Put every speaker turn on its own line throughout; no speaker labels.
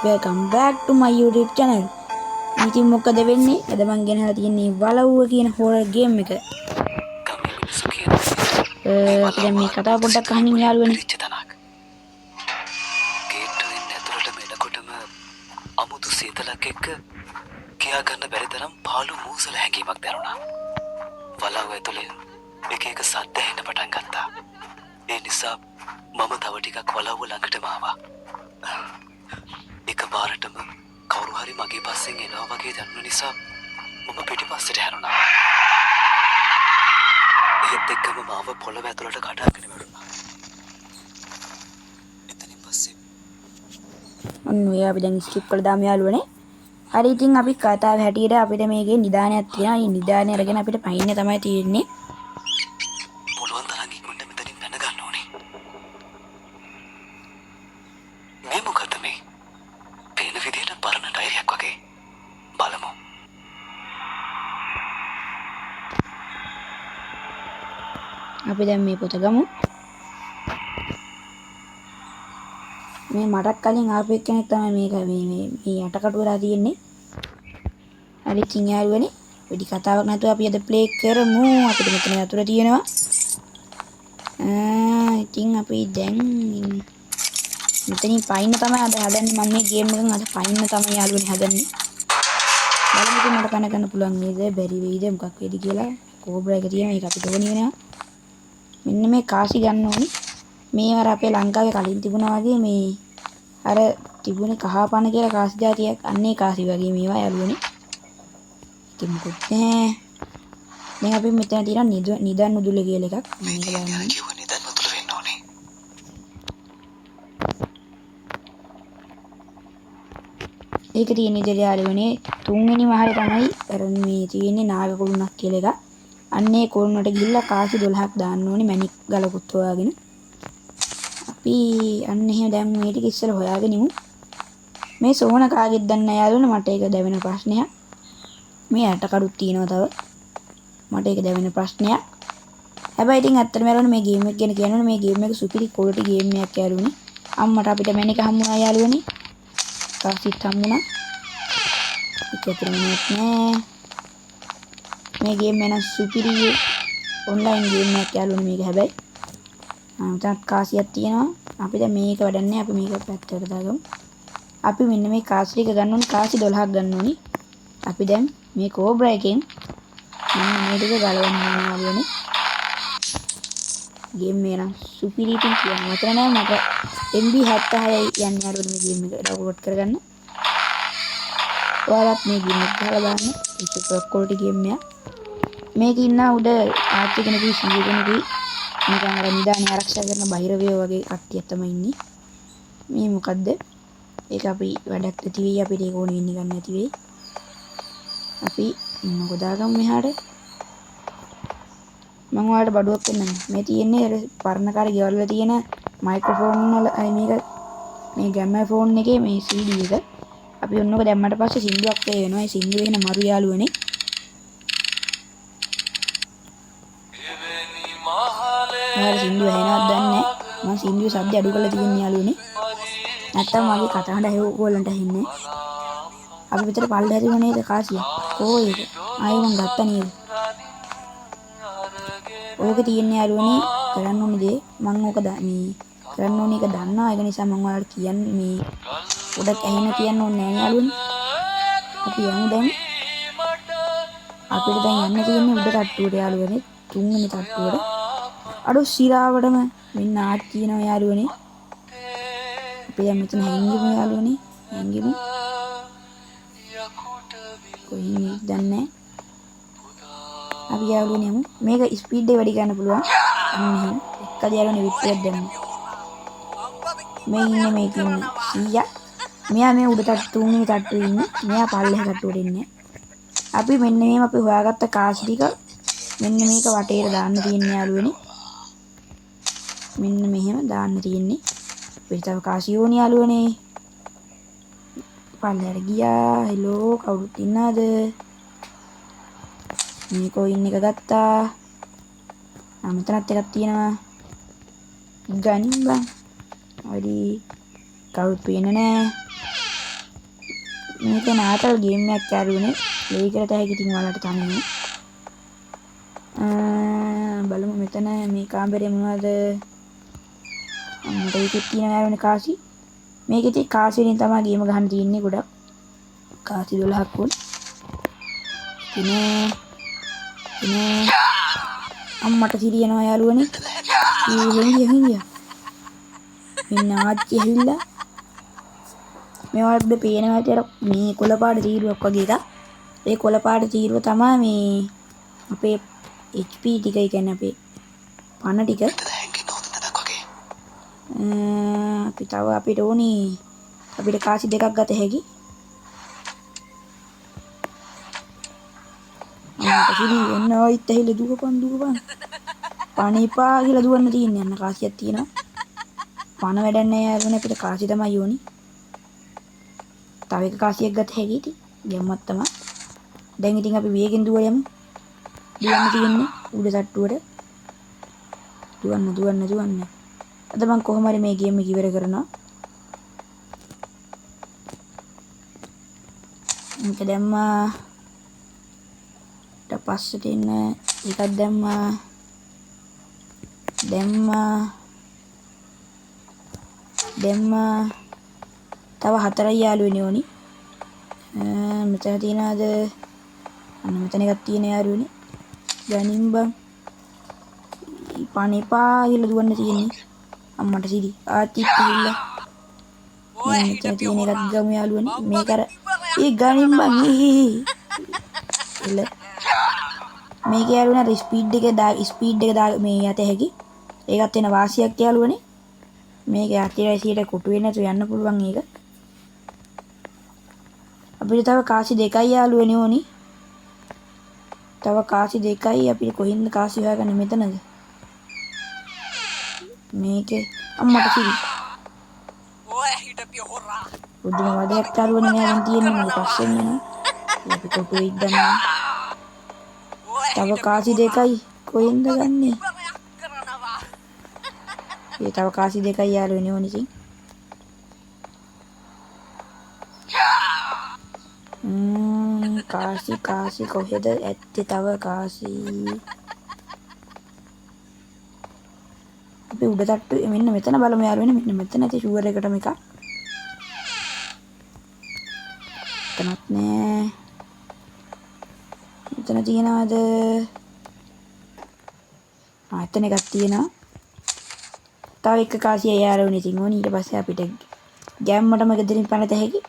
Welcome back to my YouTube channel. ඉතින් මොකද වෙන්නේ? අද මම ගෙනහලා තියෙන්නේ වලව්ව කියන හොරර් ගේම් එක. අපි දැන් මේ කතාව පොඩ්ඩක් අහන්න යාළුවනේ.
ගේට්ටුවෙන් ඇතුළට එනකොටම අමුතු සීතලක් එක්ක කියා ගන්න බැරි තරම් පාළු මූසල හැඟීමක් දැනුණා. වලව්ව ඇතුලේ එක එක සද්ද ඇහෙන්න පටන් ගත්තා. ඒ නිසා මම තව ටිකක් වලව්ව ළඟටම ආවා. එකපාරටම කවුරු හරි මගේ පස්සෙන් එනවා වගේ දැනුන නිසා මම පිටිපස්සට හැරුණා. ඒත් එක්කම මාව පොළව ඇතුළට කඩාගෙන වැටුණා. එතනින් පස්සේ
ඔන්න ඔය අපි දැන් ස්කිප් කරලා දාමු යාළුවනේ. හරි ඉතින් අපි කතාව හැටියට අපිට මේකේ නිදානයක් තියෙනවා. මේ නිදානේ අරගෙන අපිට පයින්න තමයි තියෙන්නේ.
පුළුවන් තරම් ඉක්මනට මෙතනින් පැන ගන්න ඕනේ. මේ මොකද මේ? පේන විදිහට පරණ ඩයරියක් වගේ. බලමු.
අපි දැන් මේ පොත ගමු. මේ මටත් කලින් ආපු එක්කෙනෙක් තමයි මේක මේ යටකටු වෙලා තියෙන්නේ. හරි ඉතින් යාළුවනේ වැඩි කතාවක් නැතුව අපි අද ප්ලේ කරමු. අපිට මෙතන යතුරු තියෙනවා. ඉතින් අපි දැන් මෙතනින් පයින්න තමයි අද හදන්නේ. මම මේ ගේම් එකෙන් අද පයින්න තමයි යාළුවනේ හදන්නේ. බලමු ඉතින් මට පැන ගන්න පුළුවන් නේද? බැරි වෙයිද? මොකක් වෙයිද කියලා. කෝබ්‍රා එක තියෙනවා. ඒක අපිට ඕනේ වෙනවා. මෙන්න මේ කාසි ගන්න ඕනේ. මේවර අපේ ලංකාවේ කලින් තිබුණා වගේ මේ අර තිබුණේ කහපන කියලා කාසි జాතියක් අන්නේ කාසි වගේ මේවා යාළුවනේ. ඉතින් මොකද දැන් අපි මෙතන තියෙන නිදන් නුදුල කියලා එකක් මේක බලන්න.
කිව්ව නිදන් නුදුල වෙන්න ඕනේ.
ඒක තියෙන ඉතින් යාළුවනේ තුන්වෙනි මහලේ තමයි අර මේ තියෙන්නේ නාග කුළුණක් කියලා එකක්. අන්නේ කුළුණට ගිහිල්ලා කාසි 12ක් දාන්න ඕනේ මැණික් ගලකුත් හොයාගෙන. අපි අන්න එහෙම දැන් මේ ටික ඉස්සර හොයාගෙන ඉමු. මේ සෝන කාගෙද දන්න යාළුවනේ මට ඒක දැවෙන ප්‍රශ්නයක්. මේ යට කඩුත් තියෙනවා තව. මට ඒක දැවෙන ප්‍රශ්නයක්. හැබැයි ඉතින් ඇත්තටම යාළුවනේ මේ ගේම් එක ගැන කියනවනේ මේ ගේම් එක සුපිරි ක්වොලිටි ගේම් එකක් යාළුවනේ. අම්මට අපිට මැණික හම්බුණා යාළුවනේ. කාසිත් හම්බුණා. ඒක ඇත්තටම නෑ. මේ ගේම් එක සුපිරි ඔන්ලයින් ගේම් එකක් යාළුවනේ මේක හැබැයි. තාත් කාසියක් තියෙනවා. අපි දැන් මේක වඩන්නේ අපි මේක පැත්තකට දාගමු. අපි මෙන්න මේ කාසි ටික ගන්න ඕනේ. කාසි 12ක් ගන්න ඕනේ. අපි දැන් මේ කෝබ්‍රා එකෙන් මෙන්න මේ ටික ගලවන්න ඕනේ. ගේම් එක නම් සුපිරි ඉතින් කියන වචන නෑ මට MB 76යි යන්නේ යාළුවනේ මේ ගේම් එක ඩවුන්ලෝඩ් කරගන්න. ඔයාලත් මේ ගේම් එක ගහලා බලන්න. ඒක සුපර් ක්වොලිටි ගේම් එකක්. මේක ඉන්න උඩ ආච්චි කෙනෙකුයි සීය කෙනෙකුයි නිකන් අර නිදානේ ආරක්ෂා කරන බහිරවයෝ වගේ කට්ටියක් තමයි ඉන්නේ. මේ මොකද්ද? ඒක අපි වැඩක් නැති වෙයි අපිට ඒක ඕනේ වෙන්නේ ගන්න නැති වෙයි. අපි මොකද දාගමු මෙහාට. මම ඔයාලට බඩුවක් පෙන්නන්න. මේ තියෙන්නේ අර පරණ කාලේ ගෙවල් වල තියෙන මයික්‍රොෆෝන් වල මේක මේ ග්‍රැමෆෝන් එකේ මේ CD එක. අපි ඔන්නක දැම්මට පස්සේ සින්දුවක් ප්ලේ වෙනවා. ඒ සින්දුව එන මරු යාළුවනේ. ඔයාලා සින්දුව ඇහෙනවද දන්නේ නැහැ. මම සින්දුවේ ශබ්ද අඩු කරලා තියෙන යාළුවනේ. නැත්තම් මගේ කතාවට ඕගොල්ලන්ට ඇහෙන්නේ. අපි විතර පල්ල හැදුවා නේද කාසිය? කෝ ඒක? ආයෙ මං ගත්තා නේද? ඕක තියෙන්නේ යාළුවනේ කරන්න ඕනේ දේ. මං ඕක මේ කරන්න ඕනේ එක දන්නවා. ඒක නිසා මං ඔයාලට කියන්නේ මේ පොඩක් ඇහෙන්න කියන්න ඕනේ නෑ යාළුවනේ. අපි යමු දැන්. අපිට දැන් යන්න තියෙන්නේ උඩ තට්ටුවට යාළුවනේ. තුන්වෙනි තට්ටුවට. අඩු සිරාවටම මෙන්න ආච්චි කියනවා යාළුවනේ. අපි දැන් මෙතන හැංගිමු යාළුවනේ. හැංගිමු. කොහේ දන්නේ අපි යාළුවනේ යමු. මේක ස්පීඩ් එක වැඩි කරන්න පුළුවන්. අන්න එහෙම. එක්කද යාළුවනේ විත්තියක් දැම්මු. මේ ඉන්නේ මේක ඉන්නේ 100ක්. මෙයා මේ උඩ තට්ටු තුන්වෙනි තට්ටුවේ ඉන්නේ. මෙයා පල්ලෙහා තට්ටුවට ඉන්නේ. අපි මෙන්න මේම අපි හොයාගත්ත කාසි ටික මෙන්න මේක වටේට දාන්න තියෙන්නේ යාළුවනේ. මෙන්න මෙහෙම දාන්න තියෙන්නේ. අපිට තව කාසි ඕනේ යාළුවනේ. පල්ලෙහාට ගියා. හෙලෝ කවුරුත් ඉන්නවද? මේ කොයින් එක ගත්තා. මෙතනත් එකක් තියෙනවා. ගනින් බං. හරි. කවුරුත් පේන්නේ නැහැ. මේක නාටල් ගේම් එකක් යාළුවනේ. ප්ලේ කරත හැකි ඉතින් ඔයාලට තනියම. බලමු මෙතන මේ කාමරේ මොනවද? මට ඒකෙත් තියෙනවා යාළුවනේ කාසි. මේකේ තියෙන කාසි වලින් තමයි ගේම ගහන්න තියෙන්නේ ගොඩක්. කාසි 12ක් වුන්. ඉතින් අම්මට සිරියනවා යාළුවනේ. හෙංගිය. මෙන්න ආච්චි ඇවිල්ලා. මේවට පේනවා ඇතර මේ කොළපාට තීරුවක් වගේ එකක්. ඒ කොළපාට තීරුව තමයි මේ අපේ HP ටික, ඒ කියන්නේ අපේ පණ ටික. අපි තව අපිට ඕනේ අපිට කාසි දෙකක් ගත හැකි. අම්මට සිරි එන්න ආයිත් ඇහිලා දුවපන්. පණ එපා කියලා දුවන්න තියෙන්නේ. යන්න කාසියක් තියෙනවා. පණ වැඩක් නැහැ යාළුවනේ, අපිට කාසි තමයි ඕනේ. තව එක කාසියක් ගත හැකි ඉතින් ගැම්මක් තමයි. දැන් ඉතින් අපි වේගෙන් දුවයමු. දුවන්න තියෙන්නේ උඩ තට්ටුවට. දුවන්න. අද මම කොහොම හරි මේ ගේම් එක ඉවර කරනවා. මේක දැම්මා. ඊට පස්සට එන්න එකක් දැම්මා. තව 4යි යාළුවනේ ඕනි. මෙතන තියනවාද? අන්න මෙතන එකක් තියෙන යාළුවනේ. ගනින් බං. පණ එපා කියලා දුවන්න තියෙන්නේ. අම්මට සිරි ආච්චිත් ඇවිල්ලා. මෙතන තියෙන එකක් ගමු යාළුවනේ. මේක අර ගනින් බං. එල මේක යාළුවනේ අර ස්පීඩ් එක දා මේ යත හැකි. ඒකත් වෙන වාසියක් යාළුවනේ. මේක අතිරේසියට කොටු වෙන්නේ නැතුව යන්න පුළුවන් ඒක. අපිට තව කාසි 2යි යාළුවනේ ඕනි. තව කාසි 2යි. අපිට කොහෙන්ද කාසි හොයාගන්නේ? මෙතනද? මේකේ අම්මට සිරි. බුදුම වදයක් යාළුවනේ නෑන් තියෙන්නේ. මම පස්සෙන් යනවා. අපි කොටු ඉද්දන්න. තව කාසි 2යි. කොහෙන්ද ගන්නේ? ඒ තව කාසි 2යි යාළුවනේ ඕනි ඉතින්. කාසි කොහෙද ඇත්තේ? තව කාසි. අපි උඩ තට්ටු මෙන්න මෙතන බලමු යාළුවනේ. මෙන්න මෙතන ඇති ෂුවර් එකටම එකක්. එතනත් නෑ. මෙතන තියනවාද? එතන එකක් තියෙනවා. තව එක කාසිය යාළුවනේ ඉතින් ඕනි. ඊට පස්සේ අපිට ගැම්මටම ගෙදරින් පනත හැකි.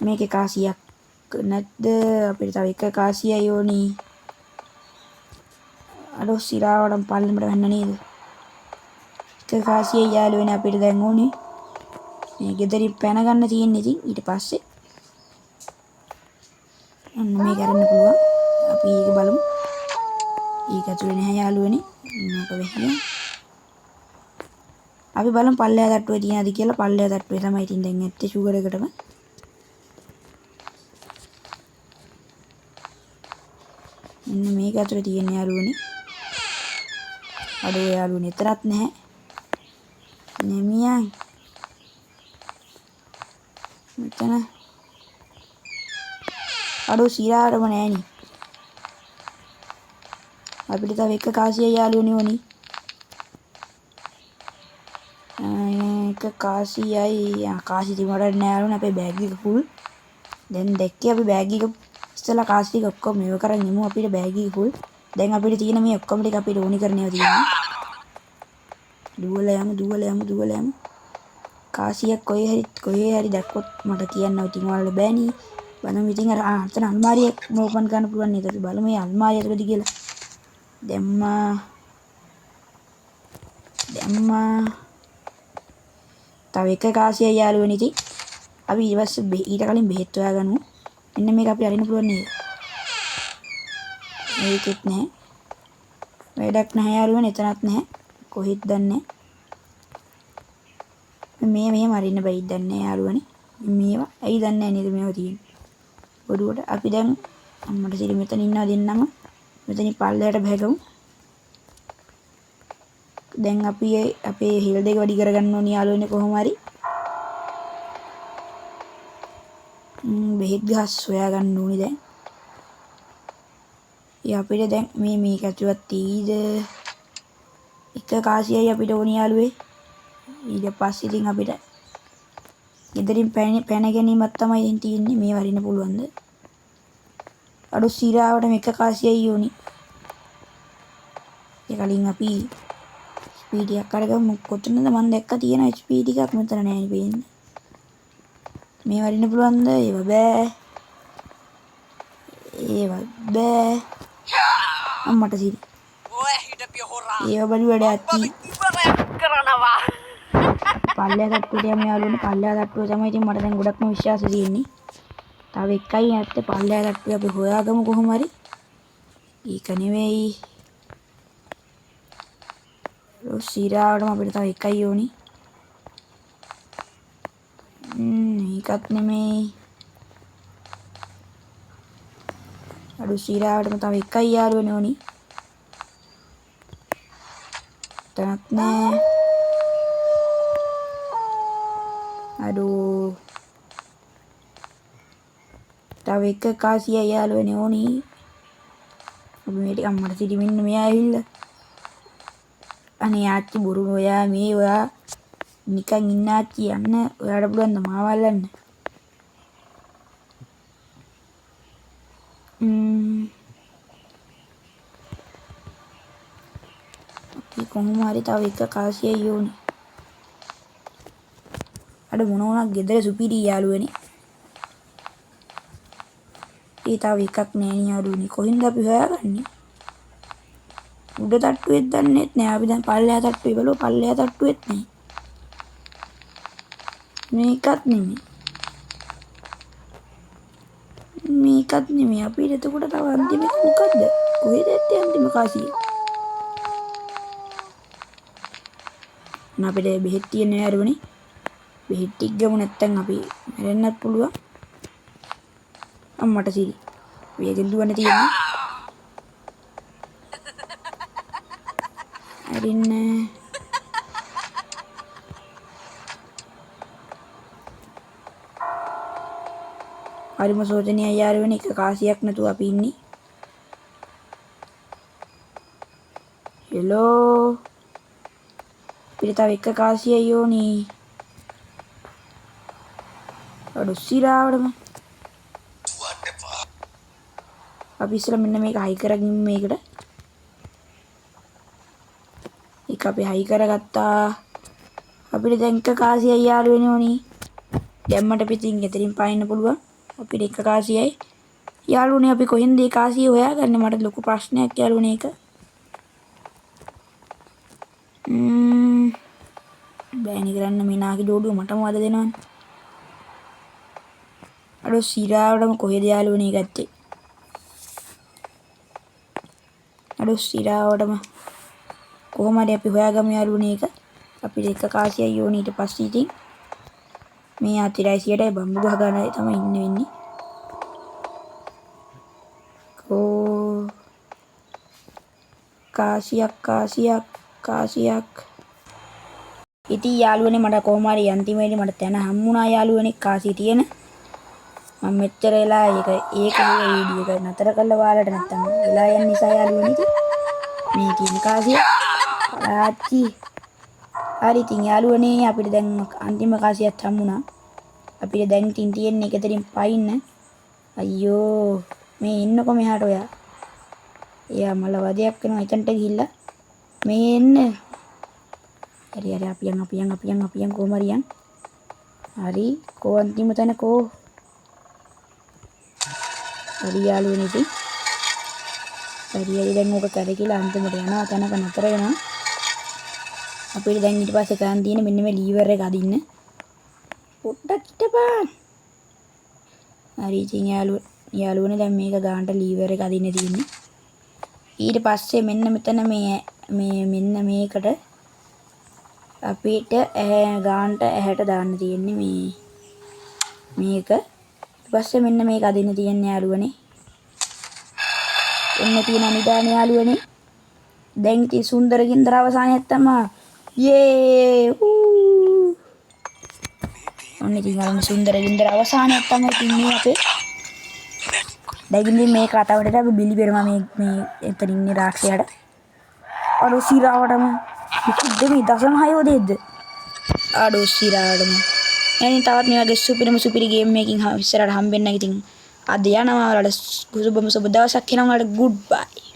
මේකේ කාසියක් නැද්ද? අපිට තව එක කාසියයි ඕනි. අඩෝ සිරාවටම පල්ලෙමට වෙන්න නේද? එක කාසිය යාළුවනේ අපිට දැන් ඕනේ. මේ ගෙදරින් පැන ගන්න තියෙන්නේ ඉතින් ඊට පස්සේ අන්න මේක අරන්න පුළුවන්. අපි ඒක බලමු. ඒක ඇතුලේ නැහැ යාළුවනේ. මොකද වෙන්නේ? අපි බලමු පල්ලෙහා තට්ටුවේ තියනද කියලා. පල්ලෙහා තට්ටුවේ තමයි ඉතින් දැන් ඇත්තේ ෂුගර් එකටම. මෙන්න මේක ඇතුලේ තියෙන යාළුවනේ. අඩෝ යාළුවනේ එතරම් නැහැ. නෙමියන්. මෙතන අඩෝ සිරාටම නෑනි. අපිට තව එක කාසියයි යාළුවනේ ඕනි. එක කාසියයි. කාසි තිබුණාට නෑ යාළුවනේ. අපේ බෑග් එක ෆුල්. දැන් දැක්කේ අපි බෑග් එක ඉස්සලා කාසි ටික ඔක්කොම මේව කරන් ඉමු. අපිට බෑග් එක ෆුල්. දැන් අපිට තියෙන මේ ඔක්කොම ටික අපිට ඕනි කරන්නේව තියෙනවා. දුවලා යමු. කාසියක් කොහේ හරි දැක්කොත් මට කියන්න. ඉතින් ඔයාලට බෑනේ. බලමු ඉතින් අර අතන අල්මාරියක් ඕපන් කරන්න පුළුවන් නේද? අපි බලමු මේ අල්මාරිය ඇතුළේද කියලා. දැම්මා. තව එක කාසියක් යාළුවනේ ඉතින්. අපි ඊට කලින් බෙහෙත් හොයාගමු. මෙන්න මේක අපි අරින්න පුළුවන් නේද? ඒකෙත් නැහැ. වැඩක් නැහැ යාළුවනේ. එතනත් නැහැ. කොහෙද දන්නේ? මේ මෙහෙම අරින්න බැයිද දන්නේ යාළුවනේ. මේවා ඇයි දන්නේ නැහැ නේද මේවා තියෙන්නේ. ඔඩුවට අපි දැන් අම්මට සිරි මෙතන ඉන්නවා දෙන්නම. මෙතනින් පල්ලයට බහගමු. දැන් අපි අපේ හිල් දෙක වැඩි කරගන්න ඕනේ යාළුවනේ කොහොම හරි. බෙහෙත් ගස් හොයාගන්න ඕනි දැන්. ඒ අපිට දැන් මේක ඇතුළත් තීද එක කාසියයි අපිට ඕනි යාළුවේ. ඊට පස්සේ ඉතින් අපිට ගෙදරින් පැන ගැනීමක් තමයි ඉතින් තියෙන්නේ. මේ වරින්න පුළුවන්ද? අඩු සිරාවට එක කාසියයි ඕනි. ඒ කලින් අපි ස්පීඩ් එකක් අරගමු. කොතනද මම දැක්ක තියෙන ස්පීඩ් එකක් මෙතන නෑ නේ. මේ වරින්න පුළුවන්ද? ඒව බෑ. අම්මට සිරි. ඒව බලි වැඩ ඇත්ති.
කරනවා.
පල්ලෙහා තට්ටුවට යමු යාළුවනේ. පල්ලෙහා තට්ටුව තමයි ඉතින් මට දැන් ගොඩක්ම විශ්වාසය තියෙන්නේ. තව එකයි නැත්තේ පල්ලෙහා තට්ටුව අපි හොයාගමු කොහොම හරි. ඒක නෙවෙයි. සිරාවටම අපිට තව එකයි ඕනි. ඒකත් නෙමෙයි. අඩු සිරාවටම තව එකයි යාළුවනේ ඕනි. තනත් නෑ. අඩු තව එක කාසිය යාළුවනේ ඕනි. අපි මේ ටික අම්මට සිටි මෙන්න මෙයා ඇවිල්ලා. අනේ ආච්චි බොරු ඔයා මේ ඔයා නිකන් ඉන්න ආච්චි යන්න ඔයාට පුළුවන් ද මාව අල්ලන්න? අපි කොහොම හරි තව එක කාසියයි ඕනේ. අර මොන වුණත් ගෙදර සුපිරි යාළුවනේ. ඒ තව එකක් නෑ නේ යාළුවනේ. කොහෙන්ද අපි හොයාගන්නේ? උඩ තට්ටුවෙත් දන්නෙත් නෑ. අපි දැන් පල්ලෙහා තට්ටුවේ බලුවා. පල්ලෙහා තට්ටුවෙත් නෑ. මේකත් නෙමෙයි. අපිට එතකොට තව අන්තිම එක මොකද්ද? කොහෙද ඇත්තේ අන්තිම කාසිය? අපිට බෙහෙත් තියෙන යාළුවනේ. බෙහෙත් ටික ගමු නැත්තම් අපි මැරෙන්නත් පුළුවන්. අම්මට සිරි. වේගෙන් දුවන්න තියෙන්නේ. අරින්න. හරිම සෝචනීය යාළුවනේ. එක කාසියක් නැතුව අපි ඉන්නේ. හෙලෝ. අපිට තව එක කාසියයි ඕනි. අඩු සිරාවටම. අපි ඉස්සෙල්ලා මෙන්න මේක හයි කරගින් මේකට. ඒක අපි හයි කරගත්තා. අපිට දැන් එක කාසියයි යාළුවනේ ඕනි. දැම්මට පිටින් ගෙදරින් පාන්න පුළුවන්. අපිට එක කාසියයි. යාළුවනේ අපි කොහෙන්ද ඒ කාසිය හොයාගන්නේ? මට ලොකු ප්‍රශ්නයක් යාළුවනේ ඒක. බෑනි කරන්න මේ නාකි ඩෝඩුව මටම වද දෙනවනේ. අර සිරාවටම කොහෙද යාළුවනේ ගත්තේ? අර සිරාවටම කොහොම හරි අපි හොයාගමු යාළුවනේ ඒක. අපිට එක කාසියයි ඕනේ. ඊට පස්සේ ඉතින් මේ අතිරයිසියට බම්බු ගහ ගන්න තමයි ඉන්න වෙන්නේ. කාසියක්. ඉතින් යාළුවනේ මට කොහොම හරි අන්තිමේදී මට තැන හම්බුණා යාළුවනේ කාසිය තියෙන. මම මෙච්චර වෙලා ඒක වීඩියෝ එක නතර කරලා ඔයාලට නැත්තම් වෙලා යන නිසා යාළුවනේ ඉතින් මේ තියෙන කාසිය. ආච්චි. හරි ඉතින් යාළුවනේ අපිට දැන් අන්තිම කාසියත් හම්බුණා. අපිට දැන් ඉතින් තියෙන්නේ එකතරින් පයින්න. අයියෝ මේ එන්නකො මෙහාට ඔයා. එයා මල වදයක් වෙනවා එතනට ගිහිල්ලා. මේ එන්න. හරි අපි යන් කොහොම හරි යන්. හරි කෝ අන්තිම තැන කෝ. හරි යාළුවනේ ඉතින්. හරි දැන් ඕක කරකිලා අන්තිමට යනවා තැනක නතර වෙනවා. අපිට දැන් ඊට පස්සේ කරන් තියෙන්නේ මෙන්න මේ ලීවර් එක අදින්න. පොඩ්ඩක් හිටපන්. හරි ඉතින් යාළුවනේ දැන් මේක ගානට ලීවර් එක අදින්න තියෙන්නේ. ඊට පස්සේ මෙන්න මෙතන මෙන්න මේකට අපිට ගානට ඇහැට දාන්න තියෙන්නේ මේක. ඊට පස්සේ මෙන්න මේක අදින්න තියෙන්නේ යාළුවනේ. එන්න තියෙන නිදාන යාළුවනේ. දැන් ඉතින් සුන්දර ගින්දර අවසානයක් තමයි. යේ!
මේ
ඔන්න ඉතින් අර සුන්දර වින්දර අවසානයක් තමයි තින්නේ අපේ. දැන් මේ කතාවට අපි බිලි බෙරම මේ එතන ඉන්නේ රාක්ෂයාට. අර සිරාවටම කිව්ද මේ 0.6 දෙද්ද? ආඩෝ සිරාවටම. එහෙනම් තවත් මේ වගේ සුපිරි ගේම් එකකින් ඉස්සරහට හම්බෙන්න. ඉතින් අද යනවා ඔයාලට සුබ දවසක්. එනවා ඔයාලට ගුඩ් බයි.